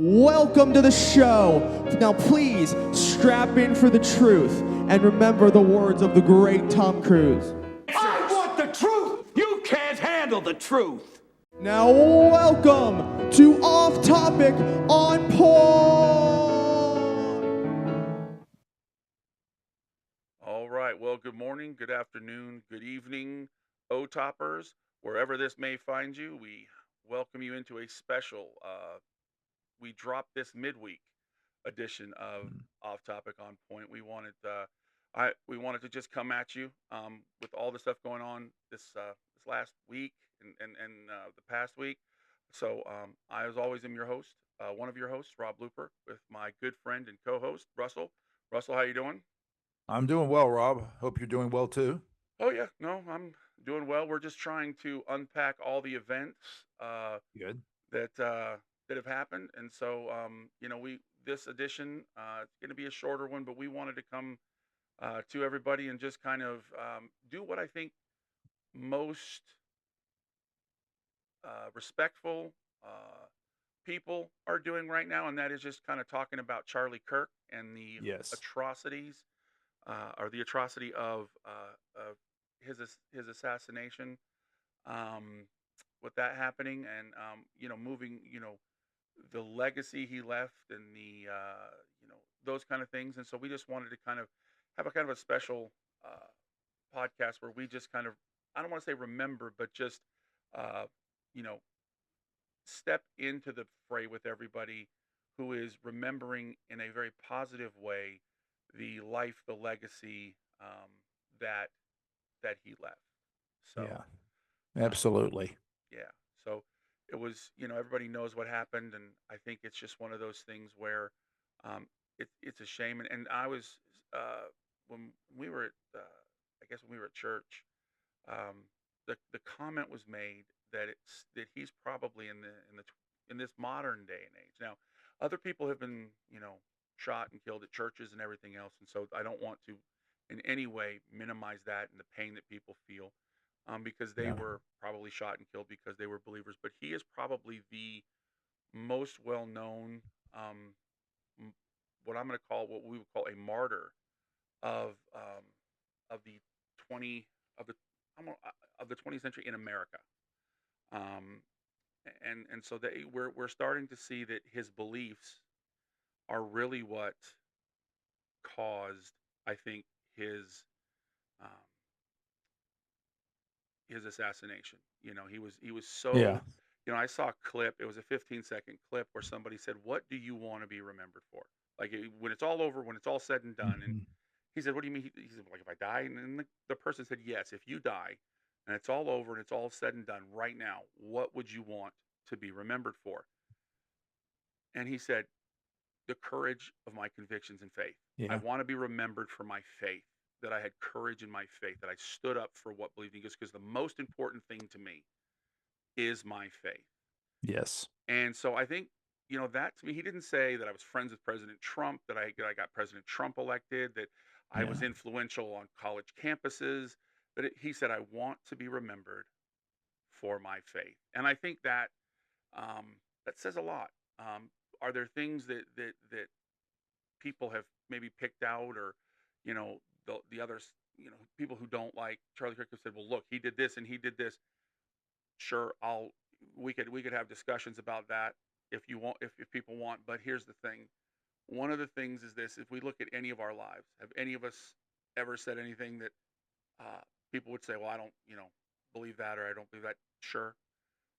Welcome to the show. Now please strap in for the truth and remember the words of the great Tom Cruise. I want the truth! You can't handle the truth! Now welcome to Off Topic on Point. All right. Well, good morning, good afternoon, good evening, O-Toppers. Wherever this may find you, we welcome you into a special. We dropped this midweek edition of Off Topic on Point. We wanted to just come at you with all the stuff going on this last week and the past week. So I, as always, am your host, one of your hosts, Rob Looper, with my good friend and co-host Russell. Russell, how you doing? I'm doing well, Rob. Hope you're doing well too. Oh yeah, no, I'm doing well. We're just trying to unpack all the events Good. that have happened, and so we this edition it's going to be a shorter one, but we wanted to come to everybody and just kind of do what I think most respectful people are doing right now, and that is just kind of talking about Charlie Kirk and the Yes. atrocities or the atrocity of his assassination, um, with that happening, and moving, the legacy he left, and the those kind of things. And so we just wanted to kind of have a kind of a special podcast where we just kind of, I don't want to say remember, but just uh, you know step into the fray with everybody who is remembering in a very positive way the life, the legacy, that he left. So, Yeah. um, Absolutely. yeah. So it was, everybody knows what happened, and I think it's just one of those things where it's a shame. And I was when we were at, I guess when we were at church, um, the comment was made that he's probably in this modern day and age. Now, other people have been, shot and killed at churches and everything else, and so I don't want to in any way minimize that and the pain that people feel, because they Yeah. were probably shot and killed because they were believers. But he is probably the most well known, um, what we would call a martyr of of the 20 of the of the 20th century in America. Um, and so we're starting to see that his beliefs are really what caused, I think, his um, his assassination. He was Yeah. so. I saw a clip. It was a 15-second clip where somebody said, "What do you want to be remembered for?" Like, when it's all over, when it's all said and done. And Mhm. he said, "What do you mean?" He said, "Like, if I die?" And then the person said, "Yes, if you die and it's all over and it's all said and done right now, what would you want to be remembered for?" And he said, "The courage of my convictions and faith. I Yeah. want to be remembered for my faith, that I had courage in my faith, that I stood up for what believed in." Because the most important thing to me is my faith. Yes. And so I think, that to me, he didn't say that I was friends with President Trump, that I got President Trump elected, that I was Yeah. influential on college campuses, but he said, "I want to be remembered for my faith." And I think that that says a lot. Are there things that people have maybe picked out, or the others, people who don't like Charlie Kirk have said, "Well, look, he did this and he did this." Sure, I'll we could have discussions about that if you want, if people want. But here's the thing: one of the things is this: if we look at any of our lives, have any of us ever said anything that uh, people would say, "Well, I don't, believe that," or "I don't believe that"? Sure.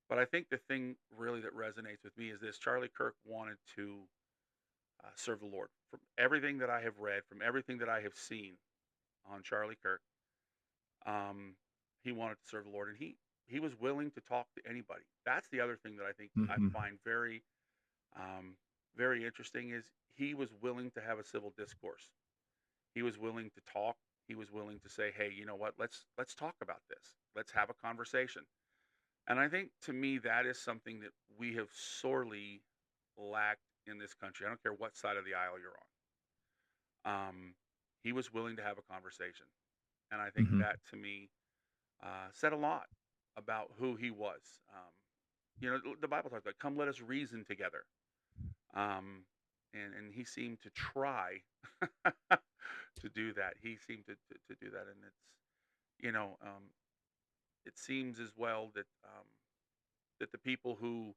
But I think the thing really that resonates with me is this: Charlie Kirk wanted to serve the Lord. From everything that I have read, from everything that I have seen on Charlie Kirk, um, he wanted to serve the Lord, and he was willing to talk to anybody. That's the other thing that I think I Hmm. find very um, very interesting, is he was willing to have a civil discourse. He was willing to talk. He was willing to say, "Hey, you know what? Let's talk about this. Let's have a conversation." And I think, to me, that is something that we have sorely lacked in this country. I don't care what side of the aisle you're on. He was willing to have a conversation, and I think Hmm. that, to me, said a lot about who he was. The Bible talks about, "Come, let us reason together." And he seemed to try to do that. He seemed to do that, and you know, um, it seems as well that that the people who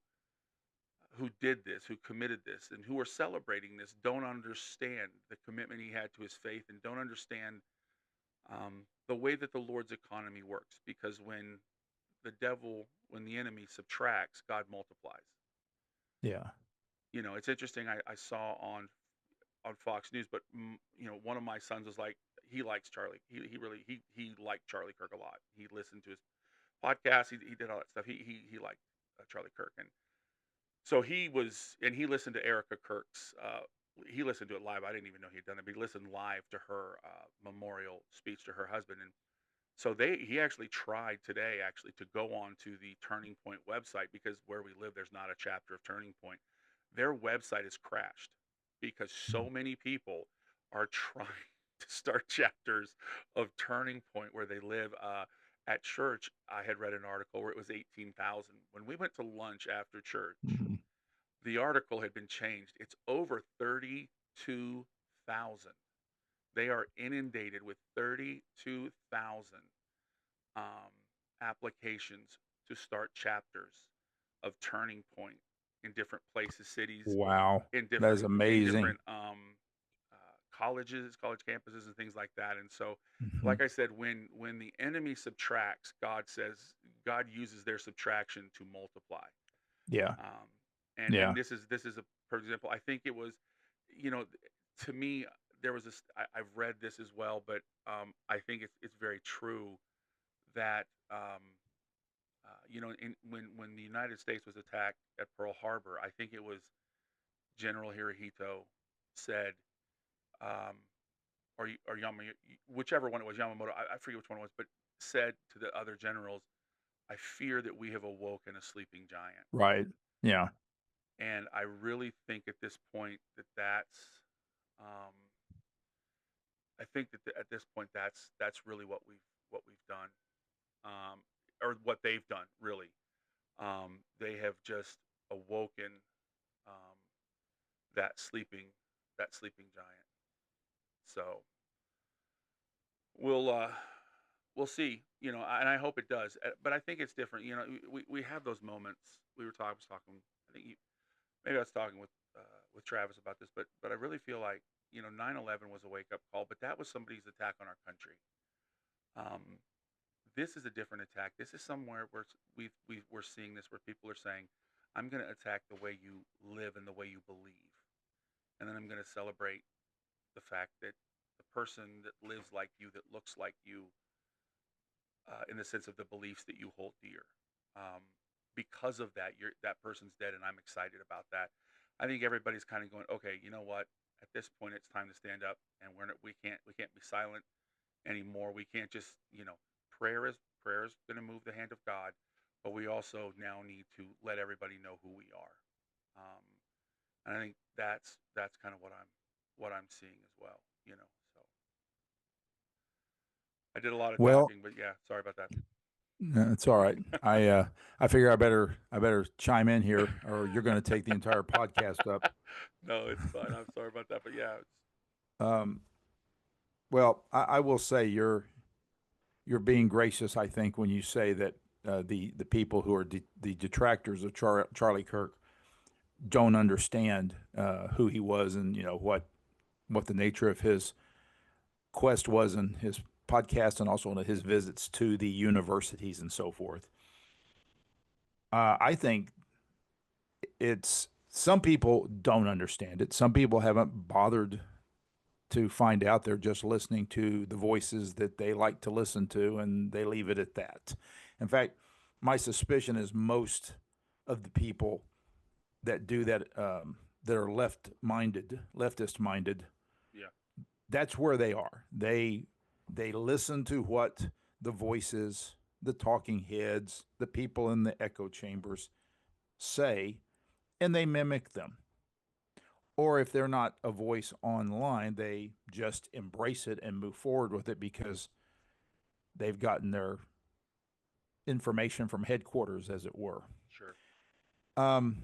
did this, who committed this, and who are celebrating this, don't understand the commitment he had to his faith, and don't understand the way that the Lord's economy works. Because when the enemy subtracts, God multiplies. Yeah. It's interesting. I saw on Fox News, but one of my sons was like, he likes Charlie. He really he liked Charlie Kirk a lot. He listened to his podcast. He did all that stuff. He liked Charlie Kirk, and so he listened to Erica Kirk's. He listened to it live. I didn't even know he had done it, but he listened live to her memorial speech to her husband, and so he actually tried today actually to go on to the Turning Point website, because where we live there's not a chapter of Turning Point. Their website is crashed because Mm. so many people are trying to start chapters of Turning Point where they live. At church, I had read an article where it was 18,000. When we went to lunch after church, Mhm. the article had been changed. It's over 32,000. They are inundated with 32,000 um, applications to start chapters of Turning Point in different places, cities, Wow. in That is different amazing. colleges, college campuses, and things like that. And so, Mhm. like I said, when the enemy subtracts, God uses their subtraction to multiply. Yeah. Um, and Yeah. this is a for example. I think it was, you know, to me there was this. I've read this as well, but I think it's very true that when the United States was attacked at Pearl Harbor, I think it was General Hirohito said, um, or whichever one it was, Yamamoto, I forget which one it was, but said to the other generals, "I fear that we have awoken a sleeping giant." Right. Yeah. And I really think at this point um, I think that at this point that's really what we've done, um, or what they've done. Really, they have just awoken um, that sleeping that sleeping giant. So we'll uh, we'll see. And I hope it does. But I think it's different. We have those moments. I was talking. I think maybe I was talking with Travis about this, but I really feel like 9/11 was a wake up call, but that was somebody's attack on our country. Um, this is a different attack. This is somewhere where we're seeing this, where people are saying, "I'm going to attack the way you live and the way you believe, and then I'm going to celebrate the fact that the person that lives like you, that looks like you, in the sense of the beliefs that you hold dear. Um, because of that, that person's dead, and I'm excited about that." I think everybody's kind of going, okay, you know what? At this point, it's time to stand up, and we can't be silent anymore. We can't just prayer is going to move the hand of God, but we also now need to let everybody know who we are. Um, and I think that's kind of what I'm seeing as well. So I did a lot of Well, talking, but yeah, sorry about that. no, it's all right. I figure I better chime in here, or you're going to take the entire podcast up. No, it's fine. I'm sorry about that, but yeah, Um, well, I will say you're being gracious, I think, when you say that the people who are the detractors of Charlie Kirk don't understand who he was, and what the nature of his quest was, and his podcast, and also his visits to the universities and so forth. I think it's some people don't understand it. Some people haven't bothered to find out. They're just listening to the voices that they like to listen to, and they leave it at that. In fact, my suspicion is most of the people that do that, that are leftist minded, yeah, that's where they are. They listen to what the voices, the talking heads, the people in the echo chambers say, and they mimic them. Or if they're not a voice online, they just embrace it and move forward with it because they've gotten their information from headquarters, as it were. sure. Um,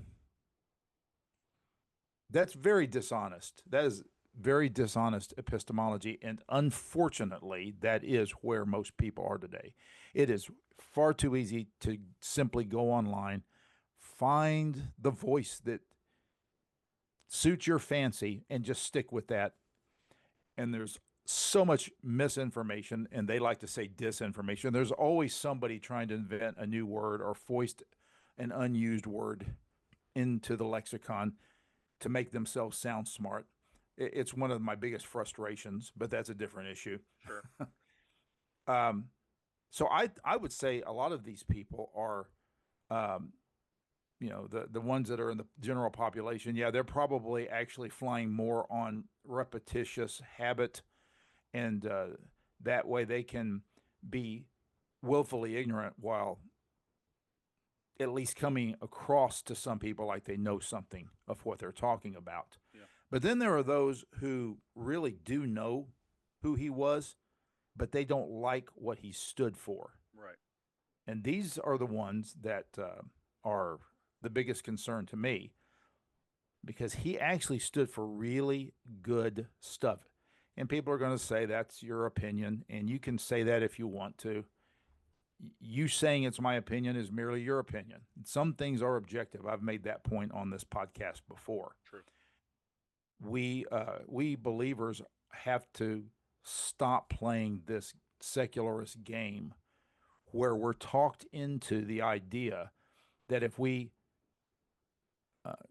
That's very dishonest. That is very dishonest epistemology. And unfortunately, that is where most people are today. It is far too easy to simply go online, find the voice that suits your fancy, and just stick with that. And there's so much misinformation, and they like to say disinformation. There's always somebody trying to invent a new word or foist an unused word into the lexicon to make themselves sound smart. It's one of my biggest frustrations, but that's a different issue. Sure. So I would say a lot of these people are, the ones that are in the general population. Yeah, they're probably actually flying more on repetitious habit, and that way they can be willfully ignorant while at least coming across to some people like they know something of what they're talking about. Yeah. But then there are those who really do know who he was, but they don't like what he stood for. Right. And these are the ones that are the biggest concern to me, because he actually stood for really good stuff. And people are going to say that's your opinion, and you can say that if you want to. You saying it's my opinion is merely your opinion. Some things are objective. I've made that point on this podcast before. True. We believers have to stop playing this secularist game where we're talked into the idea that if we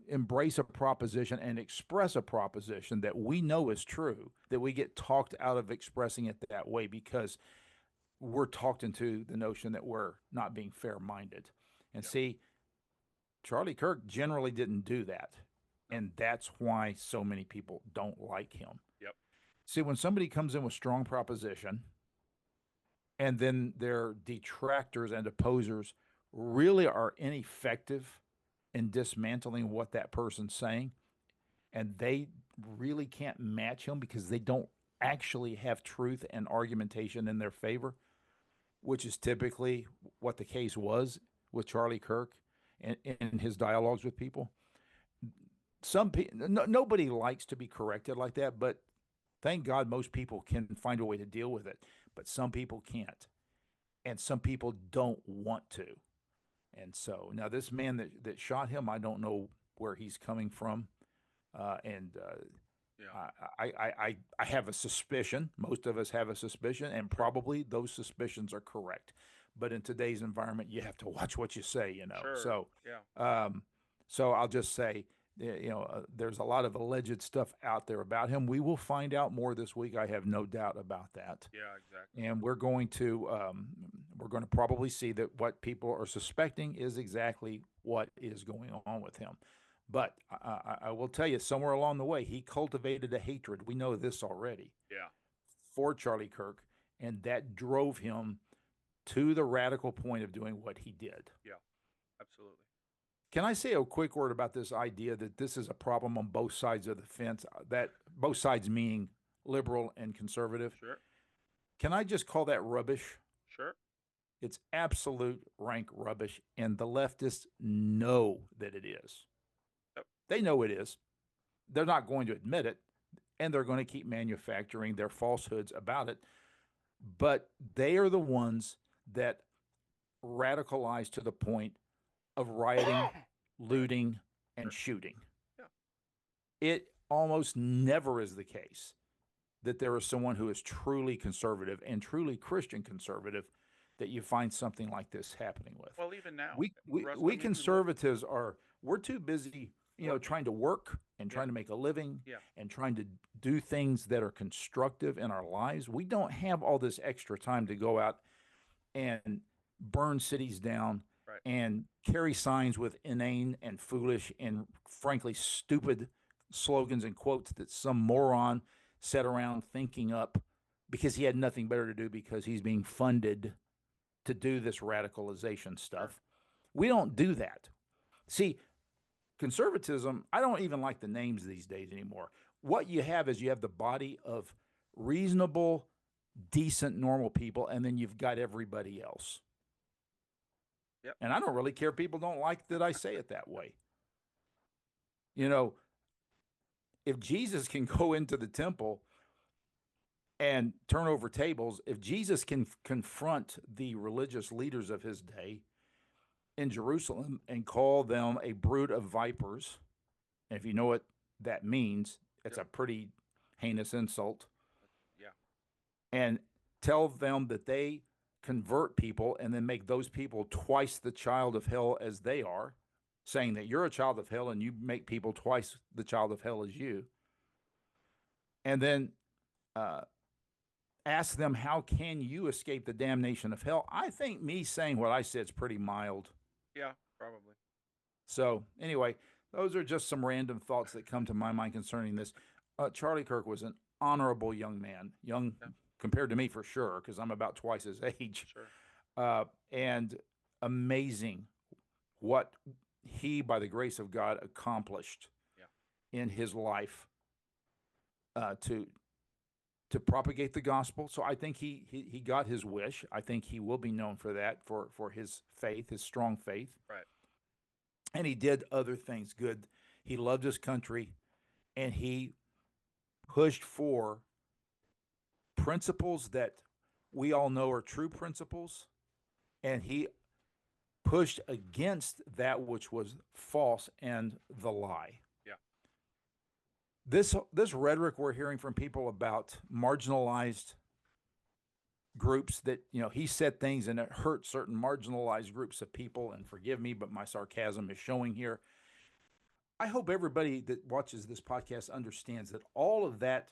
embrace a proposition and express a proposition that we know is true, that we get talked out of expressing it that way because we're talked into the notion that we're not being fair-minded. And Yeah. see, Charlie Kirk generally didn't do that. And that's why so many people don't like him. Yep. See, when somebody comes in with strong proposition and then their detractors and opposers really are ineffective in dismantling what that person's saying, and they really can't match him because they don't actually have truth and argumentation in their favor, which is typically what the case was with Charlie Kirk and in his dialogues with people. Some people, nobody likes to be corrected like that, but thank God most people can find a way to deal with it. But some people can't, and some people don't want to. And so now this man that shot him, I don't know where he's coming from, and Yeah. I have a suspicion. Most of us have a suspicion, and probably those suspicions are correct. But in today's environment, you have to watch what you say, Sure. So, Yeah. so I'll just say, there's a lot of alleged stuff out there about him. We will find out more this week. I have no doubt about that. Yeah. Exactly. And we're going to probably see that what people are suspecting is exactly what is going on with him. But I will tell you, somewhere along the way, he cultivated a hatred. We know this already. Yeah. For Charlie Kirk, and that drove him to the radical point of doing what he did. Yeah. Absolutely. Can I say a quick word about this idea that this is a problem on both sides of the fence, that both sides meaning liberal and conservative? Sure. Can I just call that rubbish? Sure. It's absolute rank rubbish, and the leftists know that it is. Yep. They know it is. They're not going to admit it, and they're going to keep manufacturing their falsehoods about it. But they are the ones that radicalize to the point of rioting, looting, and shooting. Yeah. It almost never is the case that there is someone who is truly conservative and truly Christian conservative that you find something like this happening with. Well, even now, We Russ, I we mean, conservatives we're too busy, Working. trying to work and trying to make a living Yeah. and trying to do things that are constructive in our lives. We don't have all this extra time to go out and burn cities down Right. and carry signs with inane and foolish and frankly stupid slogans and quotes that some moron sat around thinking up because he had nothing better to do because he's being funded to do this radicalization stuff. We don't do that. See, conservatism, I don't even like the names these days anymore. What you have is you have the body of reasonable, decent, normal people, and then you've got everybody else. Yep. And I don't really care if people don't like that I say it that way. if Jesus can go into the temple and turn over tables, if Jesus can confront the religious leaders of his day in Jerusalem and call them a brood of vipers, and if you know what that means, it's Yep. a pretty heinous insult, Yeah. and tell them that they convert people and then make those people twice the child of hell as they are, saying that you're a child of hell and you make people twice the child of hell as you, and then ask them, how can you escape the damnation of hell? I think me saying what I said is pretty mild. Yeah, probably. So anyway, those are just some random thoughts that come to my mind concerning this. Charlie Kirk was an honorable young man, young Yeah. compared to me for sure, because I'm about twice his age, Sure. and amazing what he, by the grace of God, accomplished Yeah. in his life to propagate the gospel. So I think he got his wish. I think he will be known for that, for his faith, his strong faith. Right. And he did other things good. He loved his country, and he pushed for principles that we all know are true principles, and he pushed against that which was false and the lie. Yeah. This rhetoric we're hearing from people about marginalized groups, that, you know, he said things and it hurt certain marginalized groups of people, and forgive me, but my sarcasm is showing here. I hope everybody that watches this podcast understands that all of that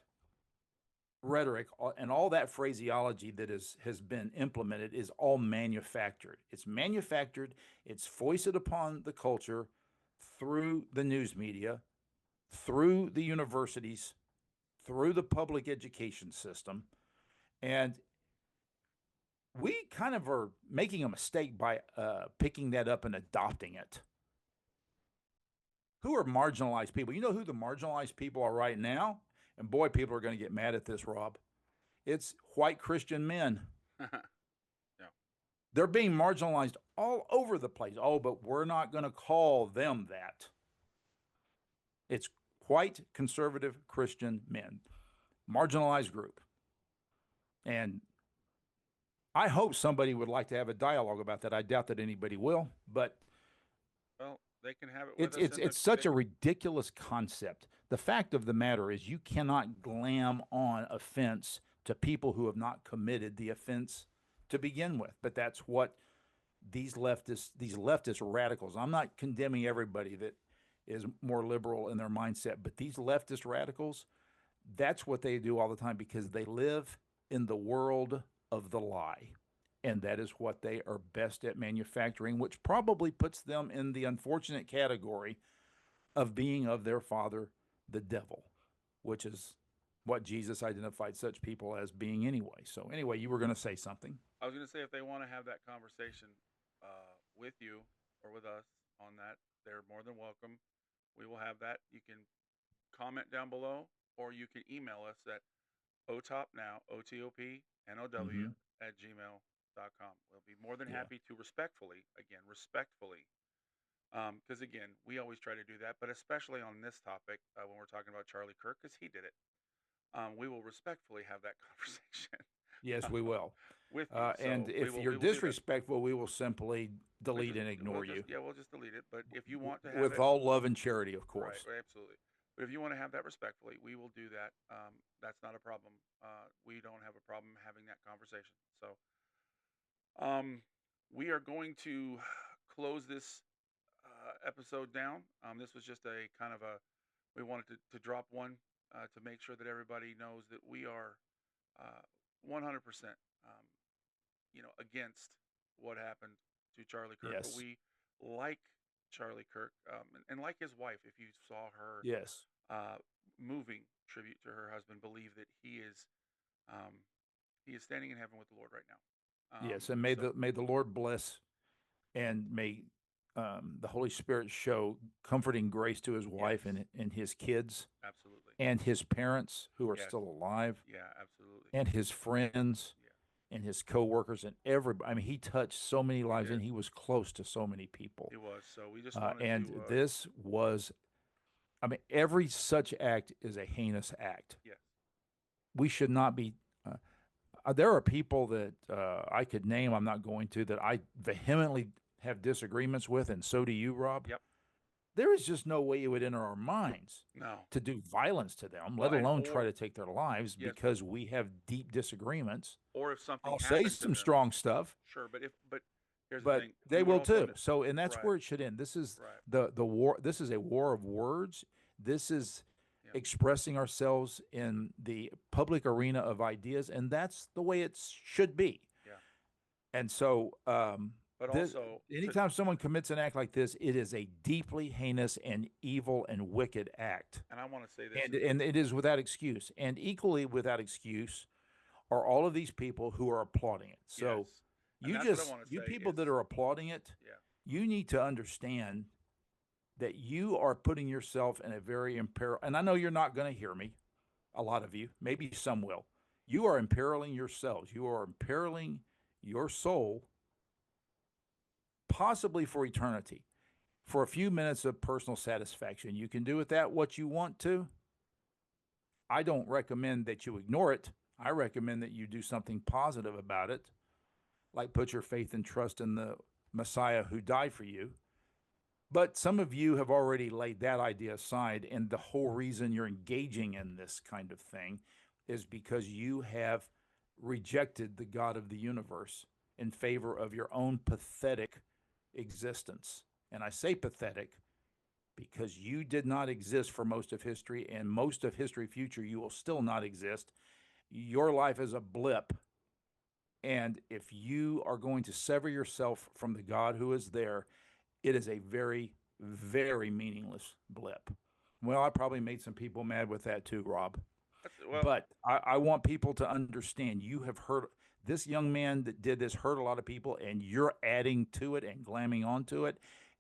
rhetoric and all that phraseology that has been implemented is all manufactured. It's manufactured, it's foisted upon the culture through the news media, through the universities, through the public education system, and we kind of are making a mistake by picking that up and adopting it. Who are marginalized people? You know who the marginalized people are right now? And boy, people are going to get mad at this, Rob. It's white Christian men. Yeah. They're being marginalized all over the place. Oh, but we're not going to call them that. It's white conservative Christian men, marginalized group. And I hope somebody would like to have a dialogue about that. I doubt that anybody will, but Well, they can have it with us. it's such a ridiculous concept. The fact of the matter is, you cannot glam on offense to people who have not committed the offense to begin with. But that's what these leftist radicals. I'm not condemning everybody that is more liberal in their mindset, but these leftist radicals, that's what they do all the time, because they live in the world of the lie. And that is what they are best at manufacturing, which probably puts them in the unfortunate category of being of their father, the devil, which is what Jesus identified such people as being anyway. So anyway, you were going to say something. I was going to say, if they want to have that conversation with you or with us on that, they're more than welcome. We will have that. You can comment down below, or you can email us at otopnow, OTOPNOW, at gmail.com. We'll be more than happy to respectfully, because again, we always try to do that, but especially on this topic, when we're talking about Charlie Kirk, because he did it, we will respectfully have that conversation. Yes, we will. With you. And if you're disrespectful, we will simply delete and ignore you. Yeah, we'll just delete it. But if you want to have with all love and charity, of course. Right, absolutely. But if you want to have that respectfully, we will do that. That's not a problem. We don't have a problem having that conversation. So we are going to close this episode down. This was just a kind of we wanted to drop one to make sure that everybody knows that we are 100%, against what happened to Charlie Kirk. Yes. But we like Charlie Kirk, and like his wife, if you saw her Yes. moving tribute to her husband, believe that he is standing in heaven with the Lord right now. Yes, and may the Lord bless, and may the Holy Spirit show comforting grace to his wife and his kids. Absolutely. And his parents who are still alive. Yeah, absolutely. And his friends. And his co-workers and everybody. I mean, he touched so many lives, and he was close to so many people. He was. So we just wanted and to, this was I mean, every such act is a heinous act. Yes. We should not be. There are people that I could name, I'm not going to, that I vehemently have disagreements with, and so do you, Rob. Yep. There is just no way it would enter our minds No. to do violence to them, Well, let and alone try or to take their lives yes, because we have deep disagreements. or if something I'll say happened to some them, strong stuff, sure. But here's the but thing: they we would will also too. So, and that's right, where it should end. This is right, the war. This is a war of words. This is yeah, expressing ourselves in the public arena of ideas, and that's the way it should be. yeah. And so, But this, also, anytime someone commits an act like this, it is a deeply heinous and evil and wicked act, and I want to say this, and it is without excuse. And equally without excuse are all of these people who are applauding it. So, yes, and that's what I want to you say people is, that are applauding it, yeah, you need to understand that you are putting yourself in a very imperil. And I know you're not going to hear me, a lot of you, maybe some will. You are imperiling yourselves. You are imperiling your soul, possibly for eternity, for a few minutes of personal satisfaction. You can do with that what you want to. I don't recommend that you ignore it. I recommend that you do something positive about it, like put your faith and trust in the Messiah who died for you. But some of you have already laid that idea aside, and the whole reason you're engaging in this kind of thing is because you have rejected the God of the universe in favor of your own pathetic existence. And I say pathetic because you did not exist for most of history, and most of history future, you will still not exist. Your life is a blip. And if you are going to sever yourself from the God who is there, it is a very, very meaningless blip. Well, I probably made some people mad with that too, Rob. well, But I want people to understand you have hurt this young man that did this hurt a lot of people, and you're adding to it and glamming onto it,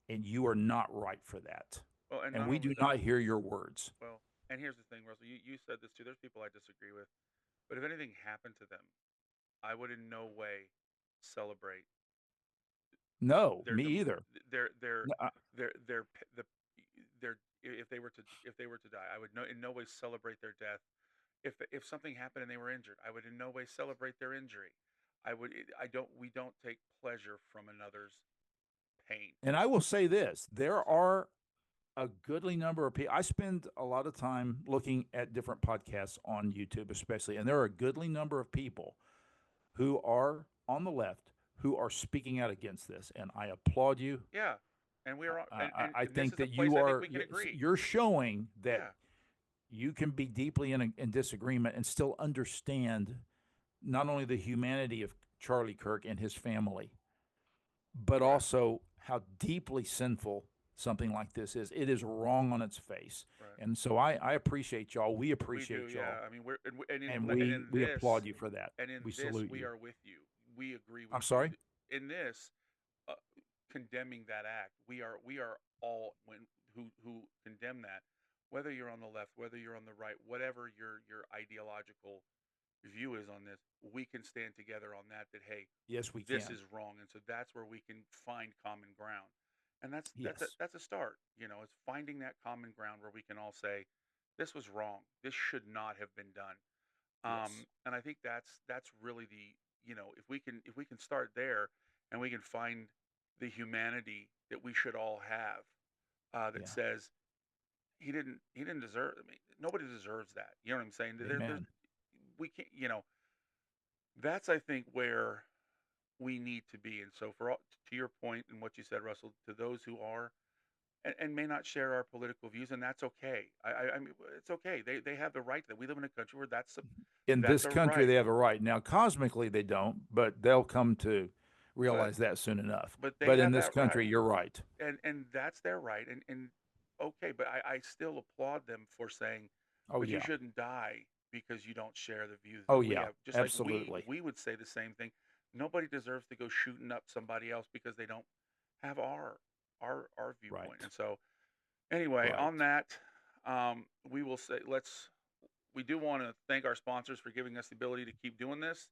and you are not right for that. and And not we only do that, not hear your words. well, and here's the thing, Russell, you said this too. There's people I disagree with, but if anything happened to them, I would in no way celebrate No, their me dem- either. their No, the their if they were to die, I would in no way celebrate their death. If something happened and they were injured, I would in no way celebrate their injury. I don't we don't take pleasure from another's pain. and I will say this: there So are a goodly number of people. I spend a lot of time looking at different podcasts on YouTube, especially, and there are a goodly number of people who are on the left who are speaking out against this, and I applaud you. yeah, and we are I and this think is a that place you I think are we can agree. you're showing that Yeah, you can be deeply in disagreement and still understand not only the humanity of Charlie Kirk and his family, but right, also how deeply sinful something like this is. It is wrong on its face. right. And so I appreciate y'all. We We do, appreciate y'all. yeah. I mean, we're and And in we this applaud you for that. and in We this salute we you. are with you. We agree with I'm you. sorry? In this, uh, condemning that act, we are all who condemn that. Whether you're on the left, whether you're on the right, whatever your ideological view is on this, we can stand together on that. That hey, Yes, we this can. is wrong, and so that's where we can find common ground, and Yes. that's a start. It's finding that common ground where we can all say, this was wrong. This should not have been done. Yes. And I think that's really if we can start there, and we can find the humanity that we should all have, that Yeah. says he didn't deserve. I mean, nobody deserves that. You know what I'm saying? There's Amen. we can't. That's I think where we need to be. And so to your point and what you said, Russell, to those who are and may not share our political views, and that's okay. I mean, it's okay. They have the right that we live in a country where In that's this a country, right. they have a right. Now, cosmically, they don't, but they'll come to But realize that soon enough. but they But in have this that country, right, you're right. and that's their right. And okay, but I still applaud them for saying, Oh, but you yeah. shouldn't die because you don't share the views Oh, that we yeah. have. Just like we Absolutely. we would say the same thing. Nobody deserves to go shooting up somebody else because they don't have our viewpoint. Right. And so anyway, on Right. that, we will say we do want to thank our sponsors for giving us the ability to keep doing this.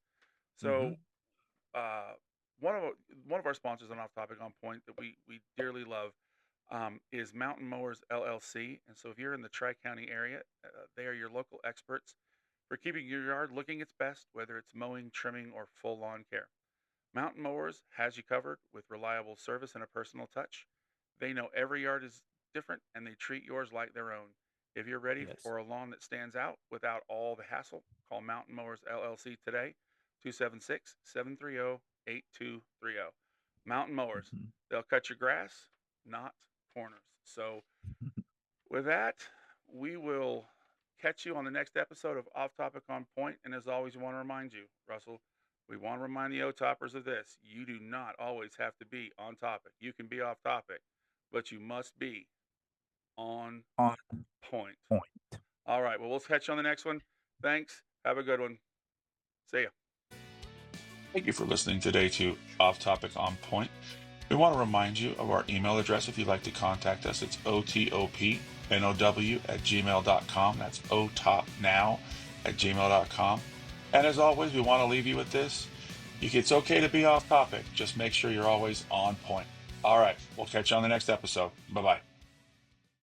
Mm-hmm. So, uh, one of one of our sponsors on Off Topic on Point that we dearly love, is Mountain Mowers LLC. And so if you're in the Tri-County area, they are your local experts for keeping your yard looking its best, whether it's mowing, trimming, or full lawn care. Mountain Mowers has you covered with reliable service and a personal touch. They know every yard is different and they treat yours like their own. If you're ready Yes. for a lawn that stands out without all the hassle, call Mountain Mowers LLC today, 276-730-8230. Mountain Mowers, Mhm. they'll cut your grass, not corners. So with that, we will catch you on the next episode of Off Topic on Point. And as always, we want to remind you, Russell, we want to remind the O-toppers of this. You do not always have to be on topic. You can be off topic, but you must be on On point. point. All right. Well, we'll catch you on the next one. Thanks. Have a good one. See ya. Thank you for listening today to Off Topic on Point. We want to remind you of our email address if you'd like to contact us. It's otopnow@gmail.com. That's otopnow@gmail.com. And as always, we want to leave you with this. It's okay to be off topic. Just make sure you're always on point. All right. We'll catch you on the next episode. Bye-bye.